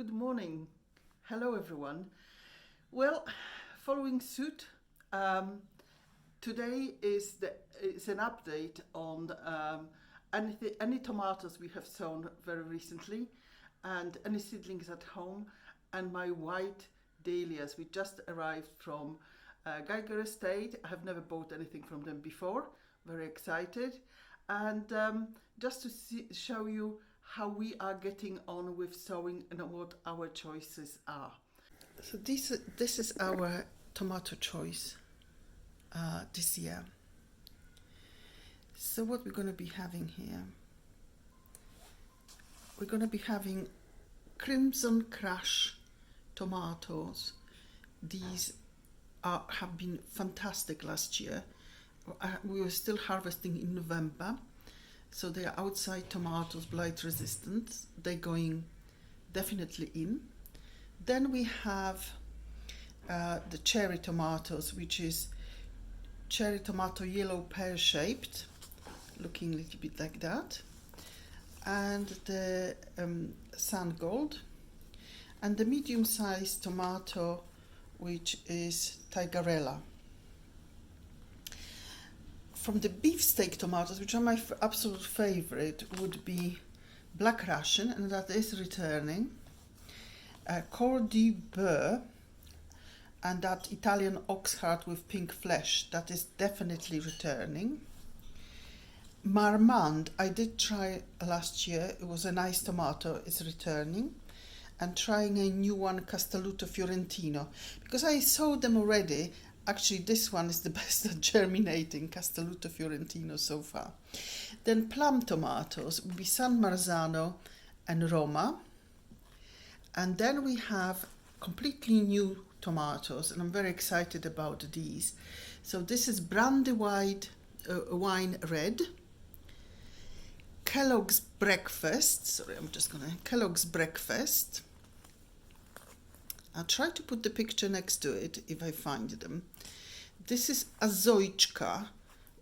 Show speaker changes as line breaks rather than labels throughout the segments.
Good morning. Hello, everyone. Well, following suit, today is an update on any tomatoes we have sown very recently, and any seedlings at home, and my white dahlias. We just arrived from Geiger Estate. I have never bought anything from them before. Very excited, and just to show you how we are getting on with sowing and what our choices are. So this is our tomato choice this year. So what we're going to be having here, we're going to be having Crimson Crush tomatoes. These have been fantastic last year. We were still harvesting in November. So they are outside tomatoes, blight resistant. They're going definitely in. Then we have the cherry tomatoes, which is cherry tomato yellow pear shaped, looking a little bit like that. And the sun gold. And the medium sized tomato, which is tigerella. From the beefsteak tomatoes, which are my absolute favorite, would be Black Russian, and that is returning. Cor de Boeuf, and that Italian oxheart with pink flesh, that is definitely returning. Marmande, I did try last year. It was a nice tomato. It's returning. And trying a new one, Castelluto Fiorentino, because I saw them already. Actually, this one is the best at germinating, Castelluto Fiorentino so far. Then plum tomatoes would be San Marzano and Roma. And then we have completely new tomatoes, and I'm very excited about these. So this is Brandywine Wine Red, Kellogg's Breakfast. Kellogg's Breakfast. I'll try to put the picture next to it if I find them. This is Azoichka,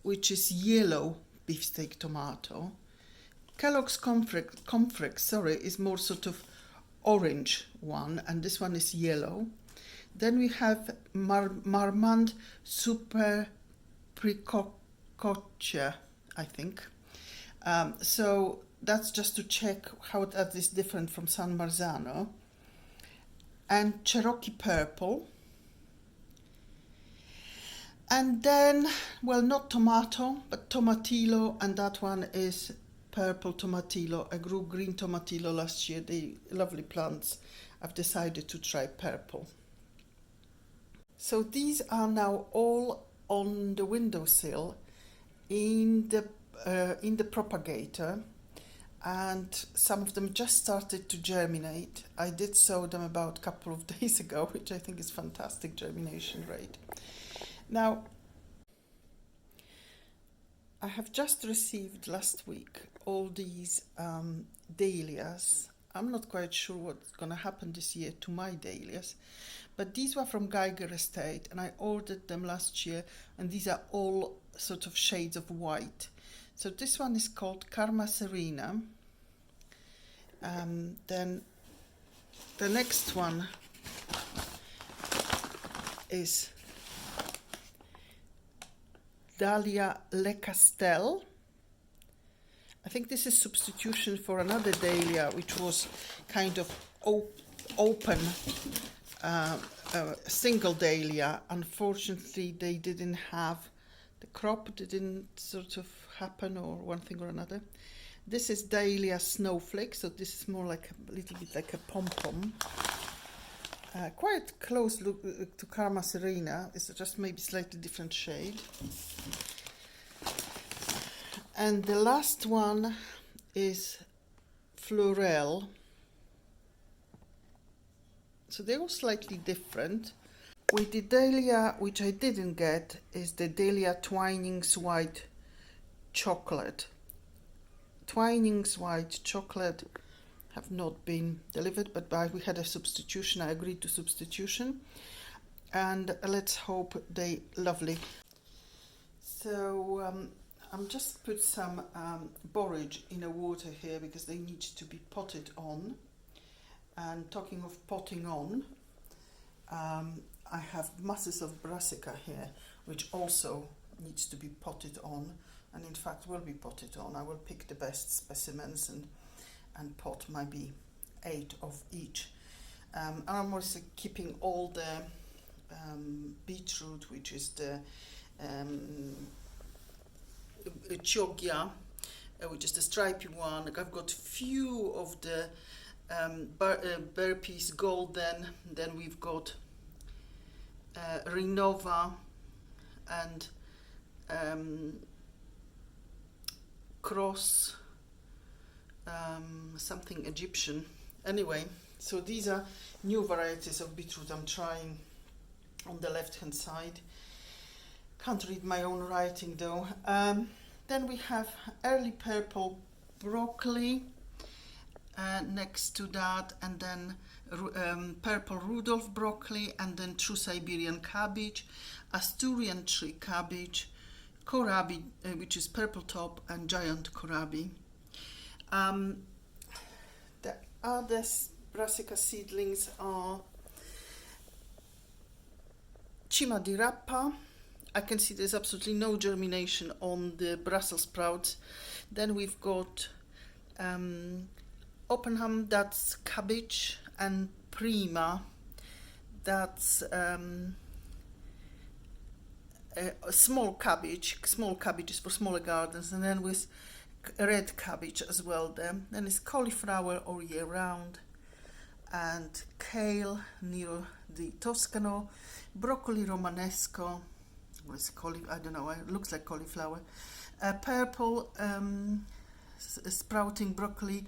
which is yellow beefsteak tomato. Kellogg's Comfrex, is more sort of orange one, and this one is yellow. Then we have Marmande Super Precoccia, I think. So that's just to check how that is different from San Marzano. And Cherokee Purple. And then, well, not tomato, but tomatillo, and that one is purple tomatillo. I grew green tomatillo last year. They're lovely plants. I've decided to try purple. So these are now all on the windowsill in the propagator. And some of them just started to germinate. I did sow them about a couple of days ago, which I think is fantastic germination rate. Now, I have just received last week all these dahlias. I'm not quite sure what's going to happen this year to my dahlias, but these were from Geiger Estate, and I ordered them last year, and these are all sort of shades of white. So this one is called Karma Serena. Then the next one is Dahlia Le Castel. I think this is substitution for another dahlia, which was kind of open, single dahlia. Unfortunately, they didn't have, the crop didn't sort of happen, or one thing or another. This is Dahlia Snowflake, so this is more like a little bit like a pom-pom. Quite close look to Karma Serena. It's just maybe slightly different shade. And the last one is Fleurel. So they're all slightly different. With the dahlia, which I didn't get, is the Dahlia Twinings White Chocolate. Twinings White Chocolate have not been delivered, but we had a substitution. I agreed to substitution, and let's hope they lovely. So I'm just put some borage in the water here because they need to be potted on. And talking of potting on, I have masses of brassica here, which also needs to be potted on, and in fact will be potted on. I will pick the best specimens and pot maybe 8 of each. I'm also keeping all the beetroot, which is the Chiogia, which is the stripy one. I've got few of the Burpees golden. Then we've got Renova and Cross something Egyptian. Anyway, so these are new varieties of beetroot I'm trying on the left hand side. Can't read my own writing though. Then we have early purple broccoli next to that, and then purple Rudolph broccoli, and then true Siberian cabbage, Asturian tree cabbage, kohlrabi, which is purple top, and giant kohlrabi. The other brassica seedlings are Cima di Rapa. I can see there's absolutely no germination on the Brussels sprouts. Then we've got Oppenham, that's cabbage, and Prima, that's a small cabbage. Small cabbages for smaller gardens, and then with red cabbage as well. Then it's cauliflower all year round, and kale, Nero di Toscano, broccoli romanesco. I don't know, it looks like cauliflower. Purple sprouting broccoli,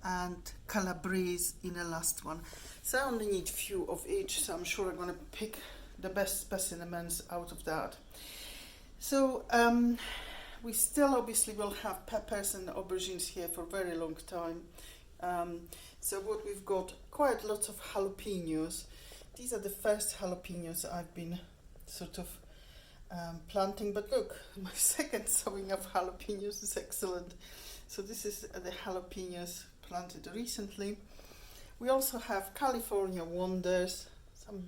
and calabrese in the last one. So I only need few of each, so I'm sure I'm going to pick the best specimens out of that. So we still obviously will have peppers and aubergines here for a very long time. So what we've got, quite lots of jalapenos. These are the first jalapenos I've been sort of planting, but look, my second sowing of jalapenos is excellent. So this is the jalapenos planted recently. We also have California Wonders,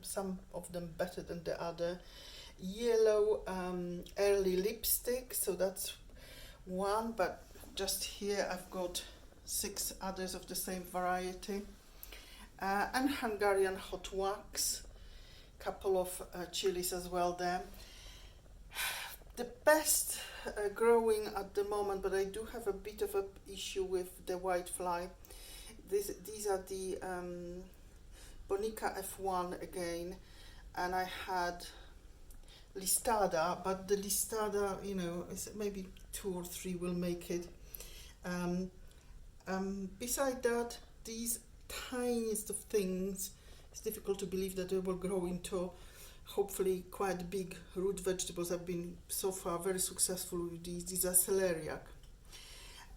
some of them better than the other. Yellow early lipstick, so that's one, but just here I've got 6 others of the same variety. And Hungarian hot wax, couple of chilies as well there. The best growing at the moment, but I do have a bit of an issue with the whitefly. These are the Bonica F1 again, and I had Listada, but the Listada, you know, is maybe 2 or 3 will make it. Beside that, these tiniest of things, it's difficult to believe that they will grow into hopefully quite big root vegetables. I've been so far very successful with these. These are celeriac.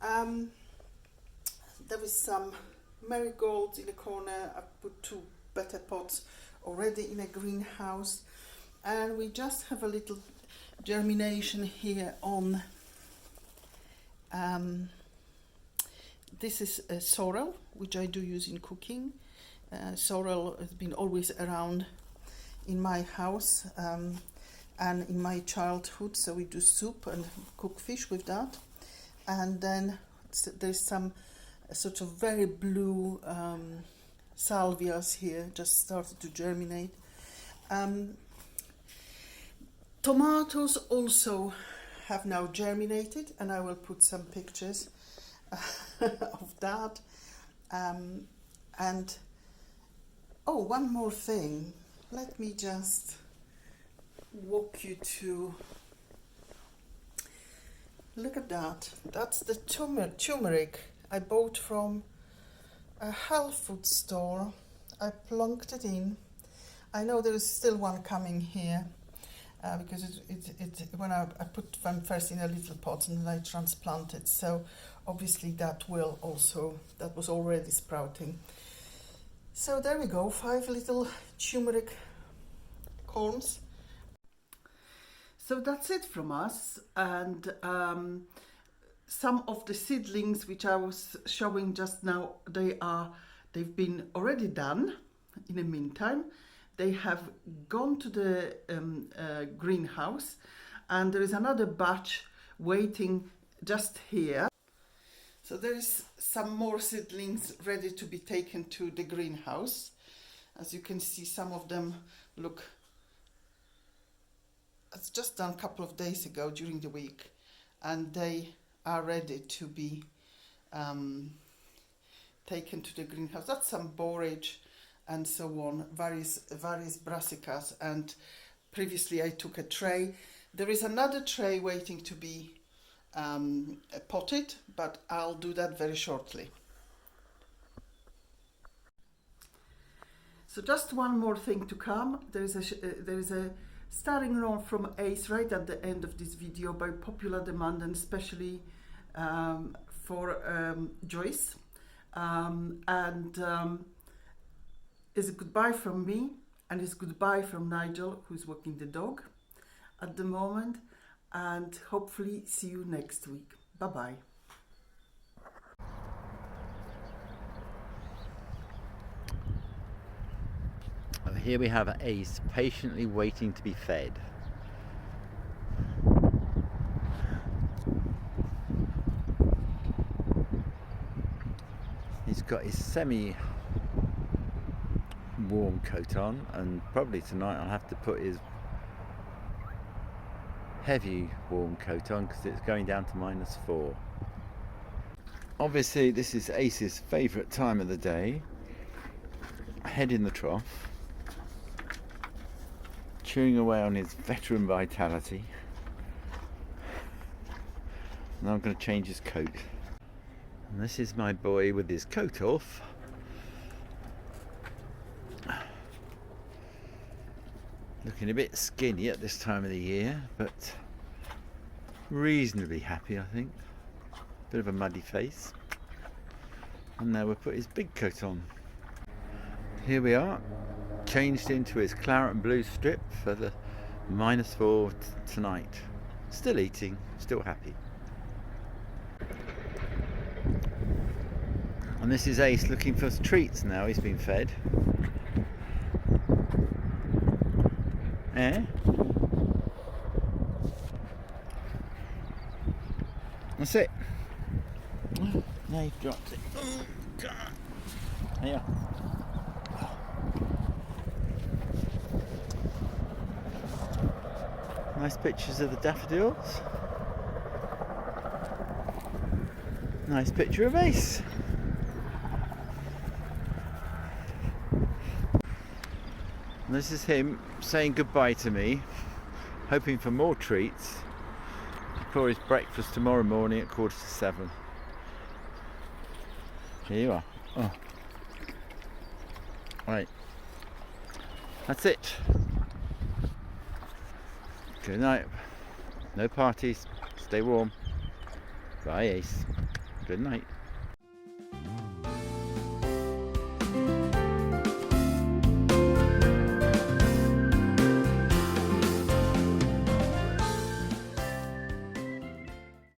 There is some marigolds in the corner. I've put 2 better pots already in a greenhouse, and we just have a little germination here on this is a sorrel, which I do use in cooking. Sorrel has been always around in my house and in my childhood, so we do soup and cook fish with that. And then there's some sort of very blue salvias here, just started to germinate. Tomatoes also have now germinated, and I will put some pictures of that. And oh, one more thing. Let me just walk you to, look at that. That's the turmeric I bought from a health food store. I plunked it in. I know there is still one coming here because when I put one first in a little pot and then I transplanted. So obviously that was already sprouting. So there we go, 5 little turmeric corns. So that's it from us, and some of the seedlings which I was showing just now, they They've been already done in the meantime. They have gone to the greenhouse, and there is another batch waiting just here. So there is some more seedlings ready to be taken to the greenhouse. As you can see, some of them look, it's just done a couple of days ago during the week, and they are ready to be taken to the greenhouse. That's some borage and so on, various brassicas, and previously I took a tray. There is another tray waiting to be potted, but I'll do that very shortly. So just one more thing to come. There is a starting run from Ace right at the end of this video by popular demand, and especially for Joyce. It's a goodbye from me, and it's goodbye from Nigel, who's walking the dog at the moment, and hopefully see you next week. Bye bye.
Here we have Ace patiently waiting to be fed. He's got his semi-warm coat on, and probably tonight I'll have to put his heavy warm coat on because it's going down to -4. Obviously this is Ace's favourite time of the day. Head in the trough, chewing away on his veteran vitality. Now I'm going to change his coat. And this is my boy with his coat off. Looking a bit skinny at this time of the year, but reasonably happy, I think. Bit of a muddy face. And now we'll put his big coat on. Here we are, changed into his claret and blue strip for the -4 tonight. Still eating, still happy. And this is Ace looking for treats now he's been fed. Eh? That's it. Oh, now you've dropped it. Oh, God. Here. Nice pictures of the daffodils. Nice picture of Ace. And this is him saying goodbye to me, hoping for more treats for his breakfast tomorrow morning at 6:45. Here you are. Oh. Right. That's it. Good night. No parties. Stay warm. Bye, Ace. Good night.